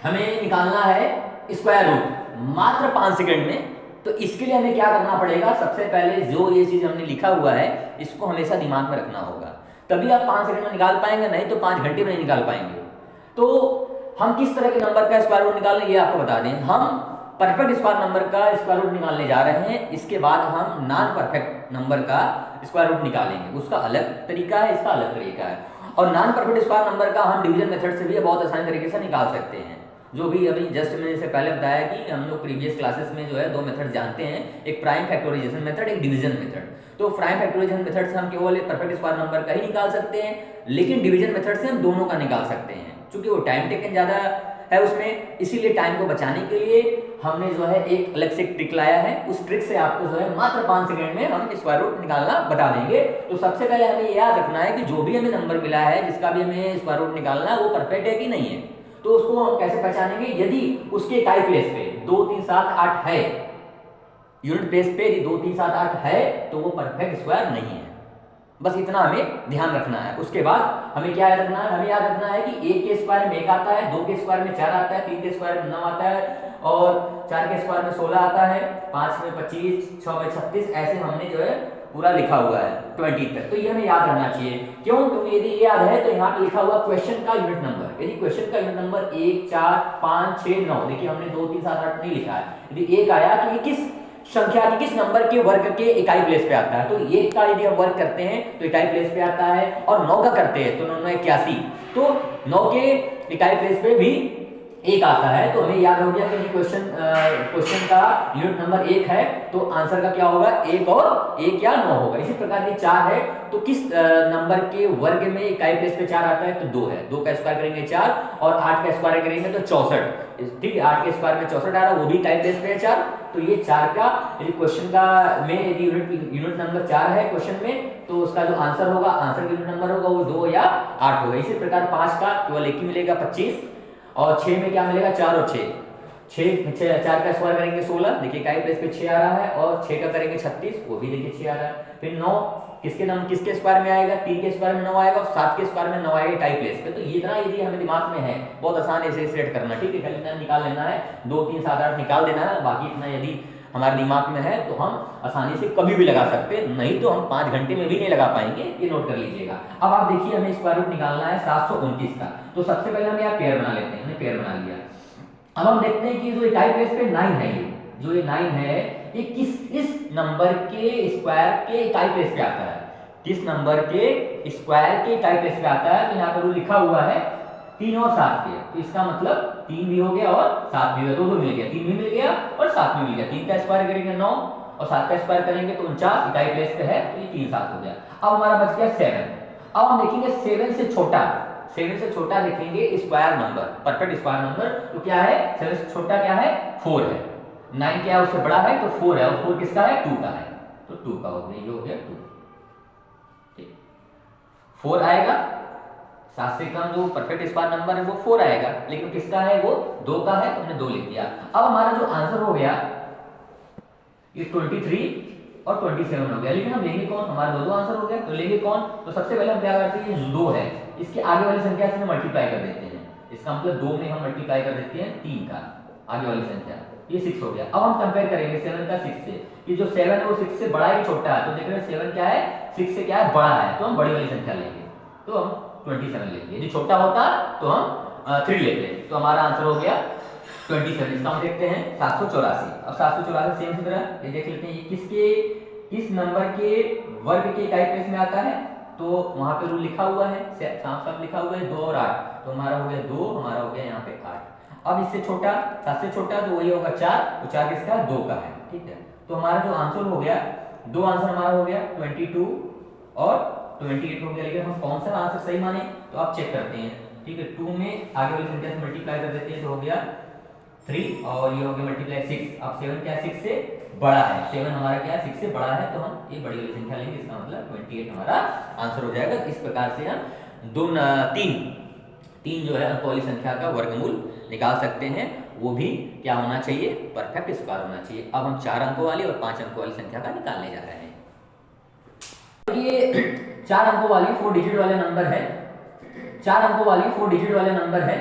हमें निकालना है स्क्वायर रूट मात्र 5 सेकंड में। तो इसके लिए हमें क्या करना पड़ेगा, सबसे पहले जो ये चीज़ हमने लिखा हुआ है इसको हमेशा दिमाग में रखना होगा, तभी आप 5 सेकंड में निकाल पाएंगे, नहीं तो 5 घंटे में नहीं निकाल पाएंगे। तो हम किस तरह के नंबर का स्क्वायर रूट निकालें ये आपको बता दें। हम परफेक्ट स्क्वायर नंबर का स्क्वायर रूट निकालने जा रहे हैं, इसके बाद हम नॉन परफेक्ट नंबर का स्क्वायर रूट निकालेंगे। उसका अलग तरीका है, इसका अलग तरीका है। और नॉन परफेक्ट स्क्वायर नंबर का हम डिवीजन मेथड से भी बहुत आसानी तरीके से निकाल सकते हैं। जो भी अभी जस्ट मैंने इससे पहले बताया कि हम लोग प्रीवियस क्लासेस में जो है 2 मेथड जानते हैं, एक प्राइम फैक्टराइजेशन मेथड, एक डिवीजन मेथड। तो प्राइम फैक्टराइजेशन मेथड से हम केवल परफेक्ट स्क्वायर नंबर का ही निकाल सकते हैं, लेकिन डिवीजन मेथड से हम दोनों का निकाल सकते हैं। क्योंकि वो टाइम टेकन ज़्यादा है उसमें, इसीलिए टाइम को बचाने के लिए हमने जो है एक अलग से ट्रिक लाया है। उस ट्रिक से आपको जो है मात्र 5 सेकंड में हम स्क्वायर रूट निकालना बता देंगे। तो सबसे पहले हमें याद रखना है कि जो भी हमें नंबर मिला है, जिसका भी हमें स्क्वायर रूट निकालना है, वो परफेक्ट है कि नहीं है। तो उसको हम कैसे पहचानेंगे, यदि उसके इकाई प्लेस पे 2 3 7 8 है, यूनिट प्लेस पे यदि 2 3 7 8 है तो वो परफेक्ट स्क्वायर नहीं है। बस इतना हमें ध्यान रखना है। उसके बाद हमें क्या याद रखना है, हमें याद रखना है कि 1 के स्क्वायर में 1 आता है, 2 के स्क्वायर में 4 आता है, 3 के स्क्वायर में 9 आता है, और 4 के स्क्वायर में 16 आता है, 5 में 25, 6 में 36, ऐसे हमने जो है पूरा लिखा हुआ है 20 तक। तो ये हमें याद रखना चाहिए। क्यों? क्योंकि यदि ये याद है तो यहाँ पे लिखा हुआ क्वेश्चन का यूनिट नंबर, यदि क्वेश्चन का यूनिट नंबर 1 4 5 6 9, देखिए हमने 2 3 7 8 नहीं लिखा है, यदि 1 आया तो ये किस संख्या की, किस नंबर के वर्ग के इकाई प्लेस पे आता है। तो 1 का यदि हम वर्ग करते हैं तो इकाई प्लेस पे आता है, और 9 का करते हैं तो 9 9 81, तो 9 के इकाई प्लेस पे भी 1 आता है। तो हमें याद हो गया कि क्वेश्चन का यूनिट नंबर 1 है, तो आंसर का क्या होगा, 1 और 1 या 9 होगा। इसी प्रकार ये 4 है, तो किस नंबर के वर्ग में इकाई प्लेस पे 4 आता है, तो 2 है, 2 का स्क्वायर करेंगे 4, और 8 का स्क्वायर करेंगे तो 64, ठीक है। 8 के स्क्वायर में 64 आ रहा है, वो भी इकाई प्लेस पे है 4। तो ये 4 का यदि क्वेश्चन का में यदि यूनिट नंबर 4 है क्वेश्चन में, तो उसका जो आंसर होगा, आंसर का यूनिट नंबर होगा वो 2 या 8 होगा। इसी प्रकार 5 का केवल 1 ही मिलेगा 25, और 6 में क्या मिलेगा, 4 और 6, 4 का स्क्वायर करेंगे 16, देखिए इकाई प्लेस पे 6 आ रहा है, और 6 का करेंगे 36, वो भी देखिए 6 आ रहा है। फिर 9 किसके स्क्वायर में आएगा, 3 के स्क्वायर में 9 आएगा, और 7 के स्क्वायर में 9 आएगा इकाई प्लेस पे। तो ये इतना यदि हमें दिमाग में है, बहुत आसान है इसे सेट करना, ठीक है। खाली इतना निकाल लेना है, 2 3 7 8 निकाल देना है, बाकी इतना यदि हमारे दिमाग में है तो हम आसानी से कभी भी लगा सकते हैं, नहीं तो हम 5 घंटे में भी नहीं लगा पाएंगे, ये नोट कर लीजिएगा। अब आप देखिए हमें स्क्वायर रूट निकालना है 729 का। तो सबसे पहले हम यहाँ पेयर बना लेते हैं, हमने पेयर बना लिया। अब हम देखते हैं कि जो इकाई प्लेस पे 9 है, ये 9 है, ये किस नंबर के स्क्वायर के इकाई प्लेस पे आता है, किस नंबर के स्क्वायर के इकाई प्लेस पे आता है। तो यहाँ पर लिखा हुआ है 3 और 7 के, तो इसका मतलब 3 भी हो गया और 7 भी हो गया, दोनों मिल गया, 3 भी मिल गया और 7 भी मिल गया। 3 का स्क्वायर करेंगे 9, और 7 का स्क्वायर करेंगे तो 49, इकाई प्लेस पे है, तो ये 3 7 हो गया। अब हमारा बच गया 7। अब हम देखेंगे 7 से छोटा देखेंगे square number, perfect square number. तो क्या है, 7 से छोटा क्या है, 4 है। 9 क्या है, उससे बड़ा है तो 4 है, और 4 किसका है, 2 का है, तो 2 का हो गया, ये हो गया 2, ठीक। 4 आएगा, 7 से कम जो परफेक्ट स्क्वायर नंबर है वो 4 आएगा, लेकिन किसका है, वो 2 का है, तो हमने 2 लिख दिया। अब हमारा जो आंसर हो गया ये 23 और 27 हो गया, लेकिन हम लेंगे कौन, हमारा दो आंसर हो गया, तो लेंगे कौन। तो सबसे पहले हम क्या करते हैं, ये 2 है, इसके आगे वाली संख्या से मल्टीप्लाई कर देते हैं, इसका मतलब 2 में हम मल्टीप्लाई कर देते हैं 3 का आगे वाली संख्या, ये 6 हो गया। अब हम कंपेयर करेंगे 7 का 6 से, कि जो 7 है वो 6 से बड़ा है कि छोटा है। तो देख रहे हैं 7 क्या है, 6 से क्या है, बड़ा है, तो हम बड़ी वाली संख्या लेंगे, तो हम 27 लेंगे। यदि छोटा होता तो हम 3 लेते, तो हमारा आंसर हो गया 27। इसका हम देखते हैं 784। अब 784 सेम की तरह ये देख लेते हैं, ये किस नंबर के वर्ग के इकाई प्लेस में आता है। तो वहां पे रूल लिखा हुआ है, साफ साफ लिखा हुआ है 2 और 8, तो हमारा हो गया 2, हमारा हो गया यहाँ पे 8। अब इससे छोटा, 7 से छोटा, तो वही होगा 4, तो 4 किसका, 2 का है, ठीक है। तो हमारा जो आंसर हो गया, 2 आंसर हमारा हो गया 22 और 28 हो गया। लेकिन हम कौन सा आंसर सही माने, तो आप चेक करते हैं, ठीक है। 2 में आगे वाली संख्या से मल्टीप्लाई कर देते हैं, तो हो गया 3, और ये हो गया मल्टीप्लाई 6। अब 7 क्या है, 6 से बड़ा है, 7 हमारा क्या है, 6 से बड़ा है, तो हम ये बड़ी वाली संख्या लेंगे, इसका मतलब 28 हमारा आंसर हो जाएगा। इस प्रकार से हम 3 जो है अंक वाली संख्या का वर्गमूल निकाल सकते हैं, वो भी क्या होना चाहिए, परफेक्ट स्क्वायर होना चाहिए। अब हम 4 अंकों वाली और 5 अंकों वाली संख्या का निकालने जा रहे हैं। ये 4 अंकों वाली 4 डिजिट वाले नंबर है, 4 अंकों वाली 4 डिजिट वाले नंबर है,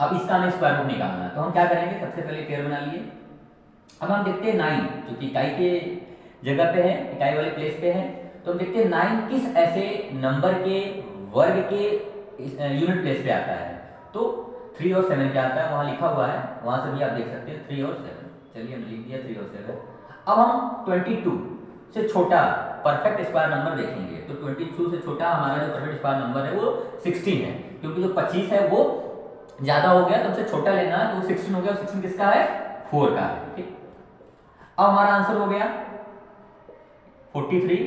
अब इसका हमें स्क्वायर रूट निकालना है, तो हम क्या करेंगे, सबसे पहले पेयर बना लिए। अब हम देखते हैं 9 जो कि इकाई के जगह पे है, इकाई वाले प्लेस पे है, तो हम देखते हैं 9 किस ऐसे नंबर के वर्ग के यूनिट प्लेस पे आता है। तो 3 और 7 क्या आता है, वहां लिखा हुआ है, वहां से भी आप देख सकते हैं 3 और 7। चलिए हम लिख दिया 3 और 7। अब हम 22 से छोटा परफेक्ट स्क्वायर नंबर देखेंगे, तो 22 से छोटा हमारा जो परफेक्ट स्क्वायर नंबर है वो 16 है, क्योंकि जो 25 है वो ज्यादा हो गया, तो हमसे छोटा लेना है, तो 16 हो गया। 16 किसका है, 4 का है। ठीक, अब हमारा आंसर हो गया 43,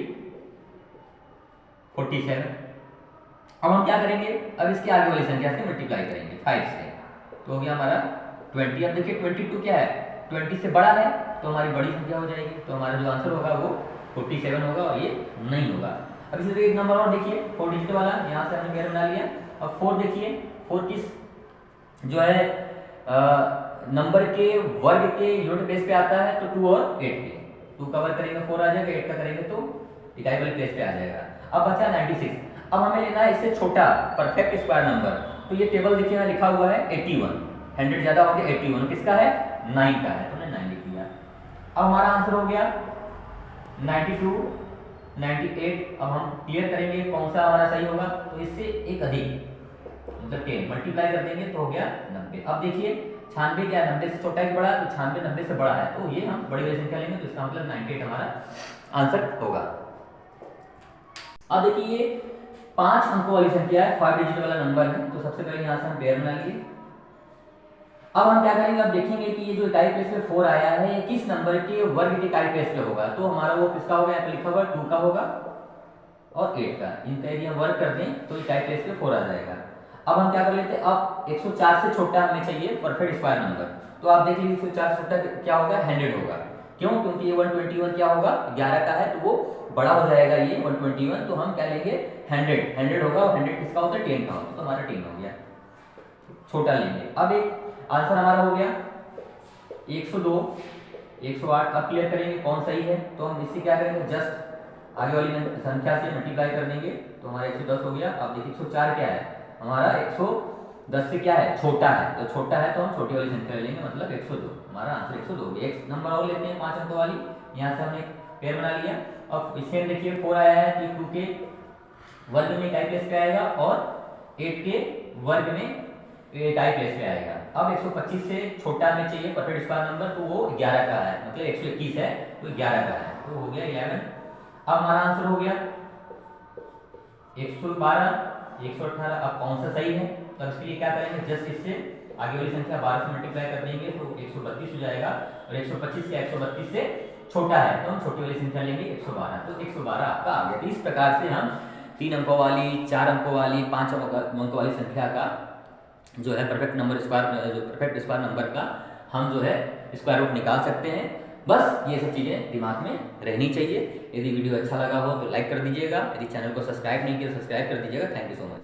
47। अब हम क्या करेंगे, अब इसके आगे वाली संख्या से मल्टीप्लाई करेंगे 5 से, तो हो गया हमारा 20। अब देखिए 22 क्या है, 20 से बड़ा है, तो हमारी बड़ी संख्या हो जाएगी, तो हमारा जो आंसर होगा वो 47 होगा, और ये नहीं होगा। अब इसी तरह एक नंबर और देखिए 4 डिजिट वाला, यहाँ से हमने पेयर बना लिया। अब 4 देखिए, 4 किस जो है नंबर के वर्ग के यूनिट प्लेस पे आता है, तो 2 और 8 के, 2 का वर्ग करेंगे 4 आ जाएगा, 8 का करेंगे तो इकाई वाले प्लेस पे आ जाएगा। अब बचा 96। अब हमें लेना है इससे छोटा परफेक्ट स्क्वायर नंबर, तो ये टेबल देखिए यहाँ लिखा हुआ है 81, 100 ज्यादा हो गया, 81 किसका है, 9 का है, तो हमने 9 लिख दिया। अब हमारा आंसर हो गया 92, 98। अब हम क्लियर करेंगे कौन सा हमारा सही होगा, तो इससे एक अधिक मतलब 10 मल्टीप्लाई कर देंगे तो हो गया 90। अब देखिए 96 क्या है, 90 से छोटा है कि बड़ा, तो 96 90 से बड़ा है, तो ये हम बड़ी वाली संख्या लेंगे, तो इसका मतलब 98 हमारा आंसर होगा। अब देखिए ये 5 अंकों वाली संख्या है, 5 डिजिट वाला नंबर है, तो सबसे पहले यहाँ से हम पेयर बना लिए। अब हम क्या करेंगे, अब देखेंगे कि ये जो इकाई प्लेस पे 4 आया है, ये किस नंबर के वर्ग के इकाई प्लेस पे होगा, तो हमारा वो किसका होगा, यहाँ पे लिखा हुआ 2 का होगा और 8 का, इनका यदि हम वर्ग कर दें तो इकाई प्लेस पे 4 आ जाएगा। अब हम क्या कर लेते हैं, अब 104 से छोटा हमें चाहिए परफेक्ट स्क्वायर नंबर, तो आप देख लीजिए 104 से छोटा क्या होगा, 100 होगा। क्यों, क्योंकि ये 121 क्या होगा, 11 का है, तो वो बड़ा हो जाएगा ये 121, तो हम क्या लेंगे 100 होगा, और 100 किसका होता है, 10 का होता है, तो हमारा 10 हो गया, छोटा लेंगे। अब एक आंसर हमारा हो गया 102, 108। अब क्लियर करेंगे कौन सही है, तो हम इससे क्या करेंगे, जस्ट आगे वाली संख्या से मल्टीप्लाई कर देंगे, तो हमारा 110 हो गया। अब देखिए 104 क्या है, हमारा 110 से क्या है, छोटा है, तो छोटा है तो हम छोटी वाली संख्या लेंगे, मतलब 102, हमारा आंसर 102 हो गया। एक नंबर और लेते हैं 5 अंकों वाली, यहाँ से हमने पेयर बना लिया। अब इसमें देखिए 4 आया है, तो 2 के वर्ग में इकाई प्लेस पे आएगा, और 8 के वर्ग में इकाई प्लेस पे आएगा। अब 125 से छोटा हमें चाहिए परफेक्ट स्क्वायर नंबर, तो वो 11 का है, मतलब 121 है तो 11 का है, तो हो गया 11। अब हमारा आंसर हो गया 112, 118। अब कौन सा सही है, तो इसके लिए क्या करेंगे, जस्ट इससे आगे वाली संख्या 12 से मल्टीप्लाई कर देंगे, तो 132 हो जाएगा, और 125 क्या 132 से छोटा है, तो हम छोटी वाली संख्या लेंगे 112, तो 112 आपका आ गया। तो इस प्रकार से हम 3 अंकों वाली, 4 अंकों वाली, 5 अंकों वाली संख्या का जो है परफेक्ट स्क्वायर नंबर का हम जो है स्क्वायर रूट निकाल सकते हैं। बस ये सब चीज़ें दिमाग में रहनी चाहिए। यदि वीडियो अच्छा लगा हो तो लाइक कर दीजिएगा, यदि चैनल को सब्सक्राइब नहीं किया तो सब्सक्राइब कर दीजिएगा। Thank you so much.